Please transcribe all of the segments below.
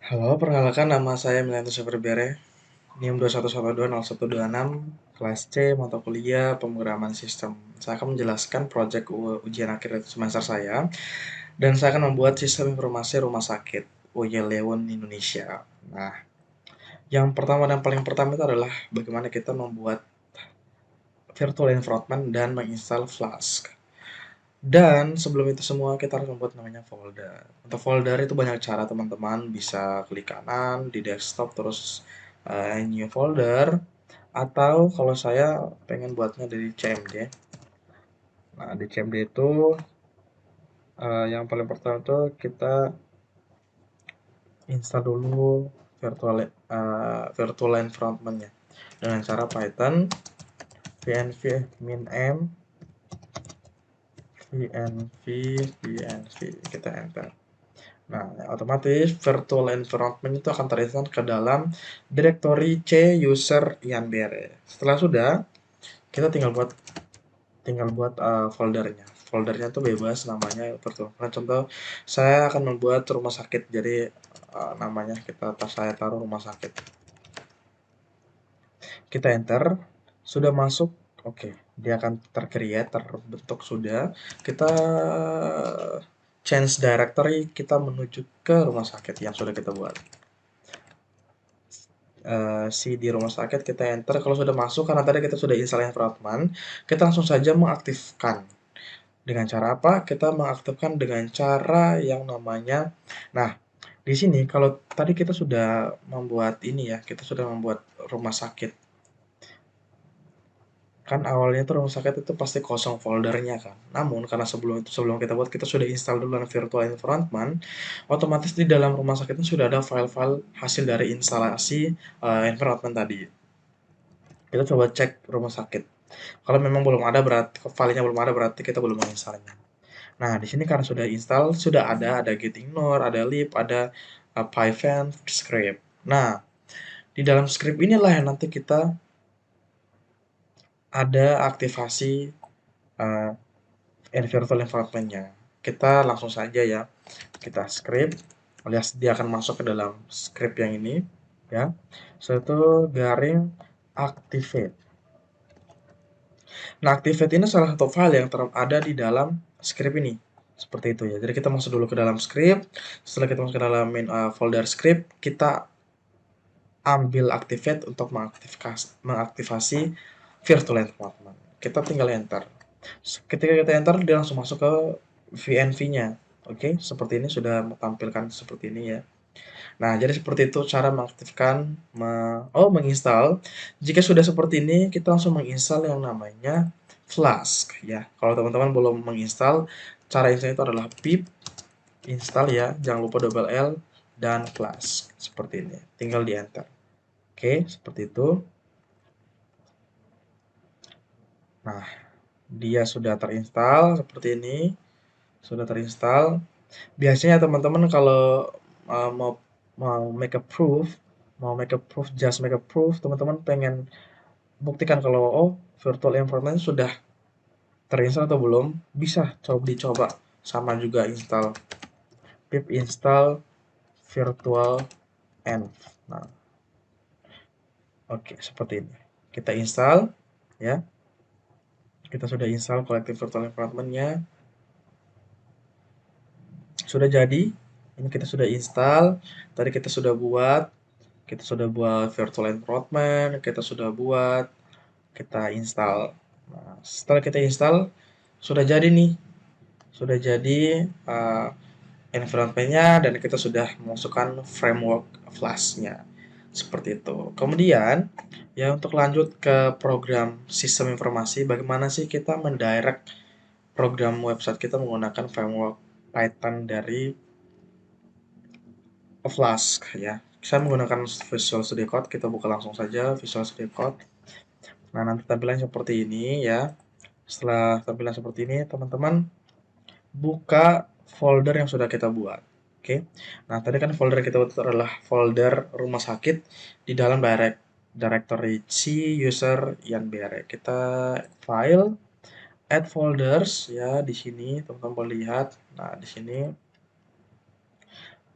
Halo, perkenalkan nama saya Milanto Superbere, NIM 211120126, kelas C, mata kuliah pemrograman sistem. Saya akan menjelaskan proyek ujian akhir semester saya, dan saya akan membuat sistem informasi rumah sakit UY Lewon Indonesia. Nah, yang pertama dan paling pertama itu adalah bagaimana kita membuat virtual environment dan menginstal Flask. Dan sebelum itu semua kita harus membuat namanya folder. Untuk folder itu banyak cara teman-teman, bisa klik kanan di desktop terus new folder, atau kalau saya pengen buatnya dari CMD. Nah, di CMD itu yang paling pertama itu kita install dulu virtual environment-nya dengan cara Python vnv min-m vnv kita enter. Nah, otomatis virtual environment itu akan terinstall ke dalam directory C user yanbere. Setelah sudah, kita tinggal buat foldernya. Foldernya tuh bebas namanya virtual. Nah, contoh saya akan membuat rumah sakit, jadi namanya saya taruh rumah sakit. Kita enter, sudah masuk, oke, dia akan tercreate, terbentuk sudah. Kita change directory, kita menuju ke rumah sakit yang sudah kita buat. Di rumah sakit kita enter, kalau sudah masuk karena tadi kita sudah install environment, kita langsung saja mengaktifkan. Dengan cara apa? Kita mengaktifkan dengan cara yang namanya, nah, di sini kalau tadi kita sudah membuat ini ya, kita sudah membuat rumah sakit. Kan awalnya tuh rumah sakit itu pasti kosong foldernya kan. Namun karena sebelum kita buat, kita sudah install dulu virtual environment, otomatis di dalam rumah sakit itu sudah ada file-file hasil dari instalasi environment tadi. Kita coba cek rumah sakit. Kalau memang belum ada, berarti filenya belum ada, berarti kita belum menginstalnya. Nah, di sini karena sudah install, sudah ada getignore, ada lib, ada python script. Nah, di dalam script inilah yang nanti kita ada aktivasi uh, virtual environment-nya. Kita langsung saja ya, kita script, alias dia akan masuk ke dalam script yang ini, ya. Setelah itu garing activate. Nah, activate ini salah satu file yang ada di dalam script ini. Seperti itu ya. Jadi kita masuk dulu ke dalam script. Setelah kita masuk ke dalam main folder script, kita ambil activate untuk mengaktifasi virtual environment. Kita tinggal enter. Ketika kita enter, dia langsung masuk ke VNV-nya. Oke, seperti ini sudah tampilkan seperti ini ya. Nah, jadi seperti itu cara mengaktifkan, menginstal. Jika sudah seperti ini, kita langsung menginstal yang namanya Flask ya. Kalau teman-teman belum menginstal, cara install itu adalah pip install ya, jangan lupa double L dan Flask. Seperti ini. Tinggal di enter. Oke, seperti itu. Nah, dia sudah terinstall seperti ini. Sudah terinstall. Biasanya teman-teman kalau mau mau make a proof, just make a proof, teman-teman pengen buktikan kalau virtual environment sudah terinstall atau belum, bisa dicoba sama juga install pip install virtual env. Nah, oke, seperti ini. Kita install ya. Kita sudah install collective virtual environment-nya. Sudah jadi. Ini kita sudah install. Tadi kita sudah buat virtual environment, kita install. Nah, setelah kita install, sudah jadi nih, sudah jadi environment-nya, dan kita sudah memasukkan framework Flask-nya. Seperti itu. Kemudian, ya untuk lanjut ke program sistem informasi, bagaimana sih kita mendirect program website kita menggunakan framework Python dari Flask ya. Saya menggunakan Visual Studio Code, kita buka langsung saja Visual Studio Code. Nah, nanti tampilan seperti ini ya. Setelah tampilan seperti ini, teman-teman buka folder yang sudah kita buat. Oke. Nah, tadi kan folder kita buat adalah folder rumah sakit di dalam directory C user yanbere. Kita file add folders ya, di sini teman-teman boleh lihat. Nah, di sini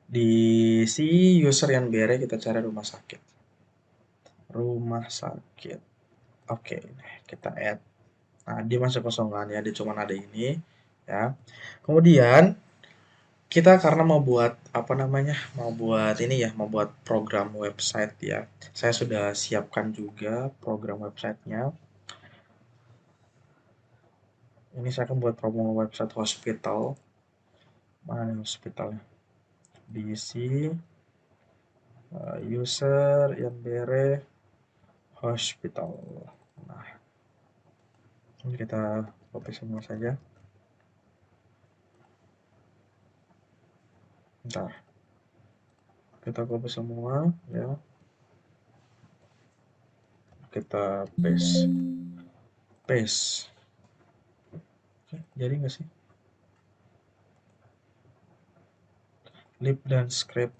Di si user yang bere kita cari rumah sakit. Rumah sakit. Oke, kita add. Nah, dia masih kosong kan ya, dia cuma ada ini ya. Kemudian kita karena mau buat apa namanya? Mau buat ini ya, mau buat program website ya. Saya sudah siapkan juga program websitenya. Ini saya akan buat promo website hospital. Mana nih hospitalnya? DC user yang bere hospital. Nah, ini kita copy semua saja. Bentar, kita copy semua ya. Kita paste. Oke, jadi nggak sih? Lib dan script.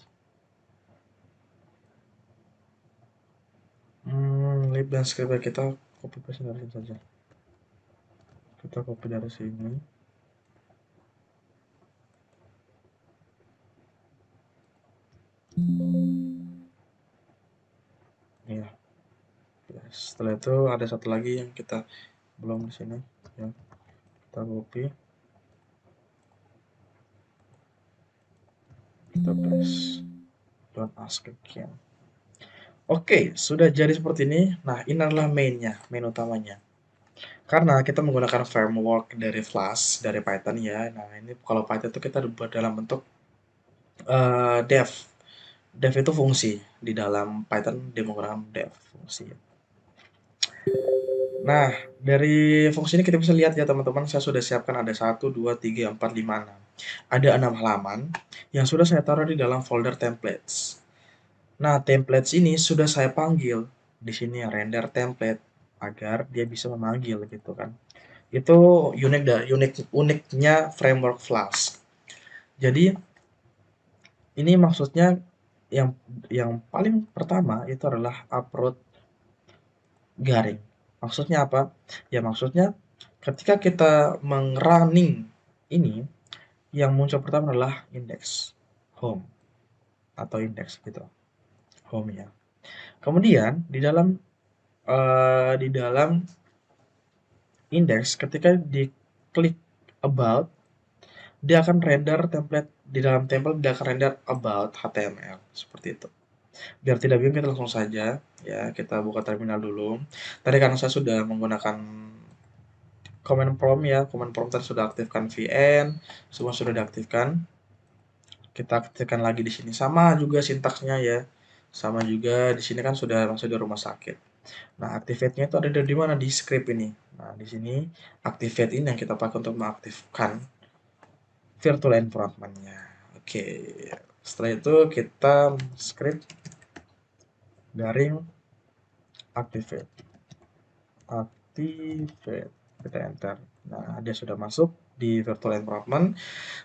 Lib dan script kita copy paste dari sini saja. Kita copy dari sini. Ya. Setelah itu ada satu lagi yang kita belum di sini. Ya. Kita copy. Kita paste. Don't ask again. Oke, sudah jadi seperti ini. Nah, ini adalah main utamanya. Karena kita menggunakan framework dari Flash, dari Python ya. Nah, ini kalau Python itu kita buat dalam bentuk def. Def itu fungsi. Di dalam Python dia menggunakan def fungsi. Nah, dari fungsi ini kita bisa lihat ya teman-teman, saya sudah siapkan ada 1, 2, 3, 4, 5, 6. Ada 6 halaman yang sudah saya taruh di dalam folder templates. Nah, templates ini sudah saya panggil di sini render template agar dia bisa memanggil gitu kan. Itu uniknya framework Flash. Jadi ini maksudnya yang yang paling pertama itu adalah upload garing. Maksudnya apa? Ya maksudnya ketika kita running ini yang muncul pertama adalah index home atau index gitu. Home ya. Kemudian di dalam index ketika diklik about dia akan render template di dalam template dia akan render about HTML seperti itu. Biar tidak bingung kita langsung saja ya kita buka terminal dulu. Tadi karena saya sudah menggunakan command prompt ya, command prompt tadi sudah aktifkan VN, semua sudah diaktifkan. Kita aktifkan lagi di sini sama juga sintaksnya ya. Sama juga di sini kan sudah masuk di rumah sakit. Nah, activate-nya itu ada di mana di script ini. Nah, di sini activate ini yang kita pakai untuk mengaktifkan virtual environment-nya. Oke. Setelah itu kita script garing activate. Activate. Kita enter. Nah, dia sudah masuk di virtual environment.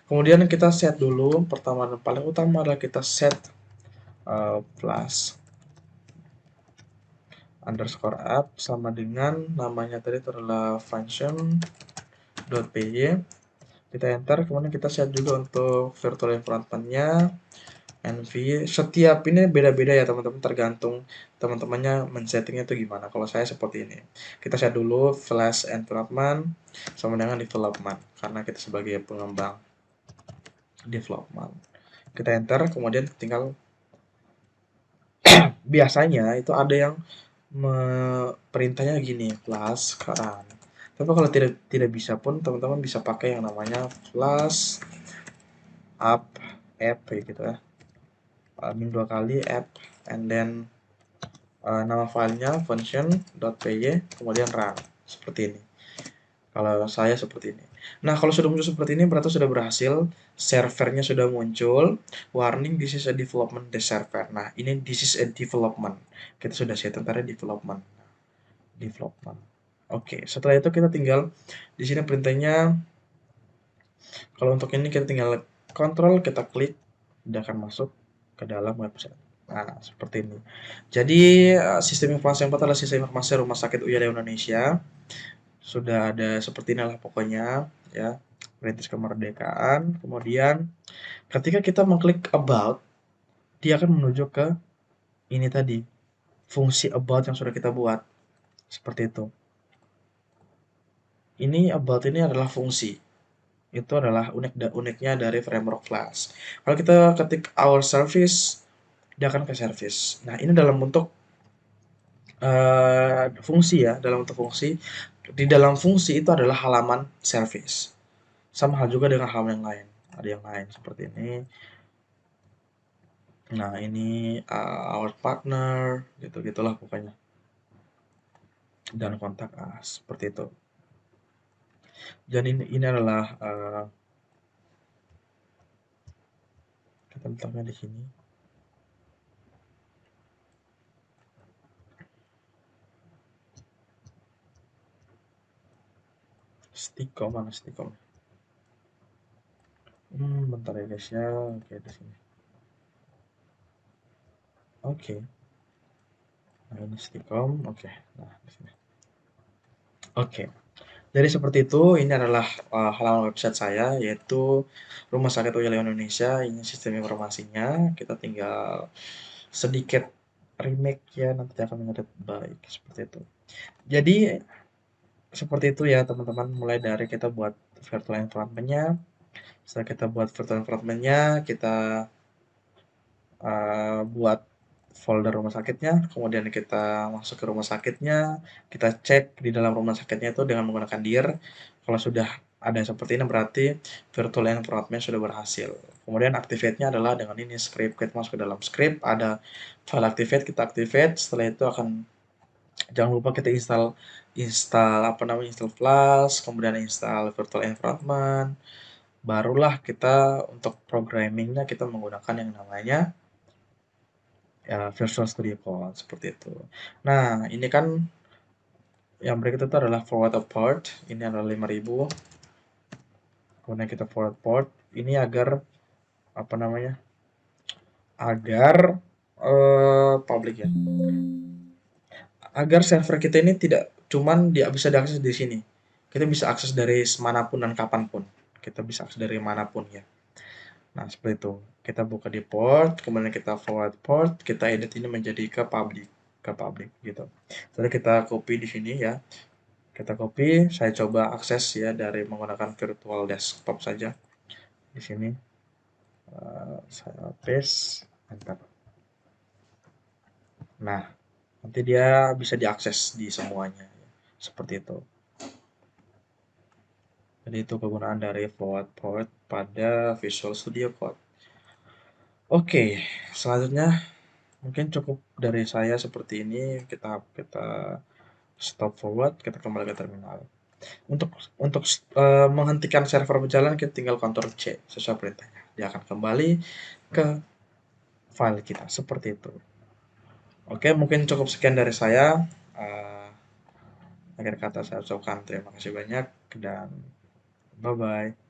Kemudian kita set dulu. Pertama dan paling utama adalah kita set plus underscore app sama dengan namanya tadi itu adalah function.py. Kita enter, kemudian kita set juga untuk virtual environment-nya nv. Setiap ini beda-beda ya teman-teman, tergantung teman-temannya men-settingnya itu gimana. Kalau saya seperti ini, kita set dulu flash environment sama dengan development karena kita sebagai pengembang development. Kita enter, kemudian tinggal biasanya itu ada yang perintahnya gini plus run. Tapi kalau tidak bisa pun teman-teman bisa pakai yang namanya plus app gitu ya. Min 2 kali app and then nama filenya function.py kemudian run seperti ini. Kalau saya seperti ini. Nah, kalau sudah muncul seperti ini berarti sudah berhasil, servernya sudah muncul, warning this is a development the server. Nah, ini this is a development. Kita sudah set tentara development. Development. Oke, setelah itu kita tinggal di sini perintahnya. Kalau untuk ini kita tinggal kontrol, kita klik, dia akan masuk ke dalam website. Nah, seperti ini. Jadi, sistem informasi yang pertama adalah sistem informasi Rumah Sakit Uyghur Indonesia. Sudah ada seperti inilah pokoknya, ya. Perintis kemerdekaan. Kemudian ketika kita mengklik about, dia akan menuju ke ini tadi, fungsi about yang sudah kita buat. Seperti itu. Ini about ini adalah fungsi. Itu adalah uniknya dari framework Flask. Kalau kita ketik our service, dia akan ke service. Nah, ini dalam bentuk fungsi ya, dalam bentuk fungsi. Di dalam fungsi itu adalah halaman service. Sama hal juga dengan halaman yang lain. Ada yang lain seperti ini. Nah, ini our partner, gitu-gitulah pokoknya. Dan kontak seperti itu. Dan ini adalah kita letaknya di sini. Stikom mana stikom? Bentar ya guys ya. Oke, di sini. Oke. Nah, ini stikom. Oke. Nah, di sini. Oke. Jadi seperti itu, ini adalah halaman website saya, yaitu Rumah Sakit Wilayah Indonesia. Ini sistem informasinya. Kita tinggal sedikit remake ya, nanti akan menjadi baik seperti itu. Jadi seperti itu ya teman-teman. Mulai dari kita buat virtual environment-nya. Setelah kita buat virtual environment-nya, kita buat folder rumah sakitnya, kemudian kita masuk ke rumah sakitnya, kita cek di dalam rumah sakitnya itu dengan menggunakan dir. Kalau sudah ada seperti ini berarti virtual environment sudah berhasil. Kemudian activate-nya adalah dengan ini script, kita masuk ke dalam script, ada file activate, kita activate, setelah itu akan jangan lupa kita install apa namanya, install Flask, kemudian install virtual environment, barulah kita untuk programmingnya kita menggunakan yang namanya ya Visual Studio Code seperti itu. Nah, ini kan yang berikut itu adalah forward port. Ini adalah 5000. Kemudian kita forward port. Ini agar apa namanya? Agar public ya. Agar server kita ini tidak cuman bisa diakses di sini. Kita bisa akses dari manapun dan kapanpun. Kita bisa akses dari manapun ya. Nah, seperti itu. Kita buka di port, kemudian kita forward port, kita edit ini menjadi ke public gitu. Jadi kita copy di sini ya. Kita copy, saya coba akses ya dari menggunakan virtual desktop saja. Di sini saya paste, enter. Nah, nanti dia bisa diakses di semuanya. Seperti itu. Jadi itu kegunaan dari forward port pada Visual Studio Code. Oke, selanjutnya mungkin cukup dari saya seperti ini. Kita stop forward, kita kembali ke terminal. Untuk menghentikan server berjalan, kita tinggal Ctrl C sesuai perintahnya. Dia akan kembali ke file kita seperti itu. Oke, mungkin cukup sekian dari saya. Akhir kata saya ucapkan terima kasih banyak dan bye bye.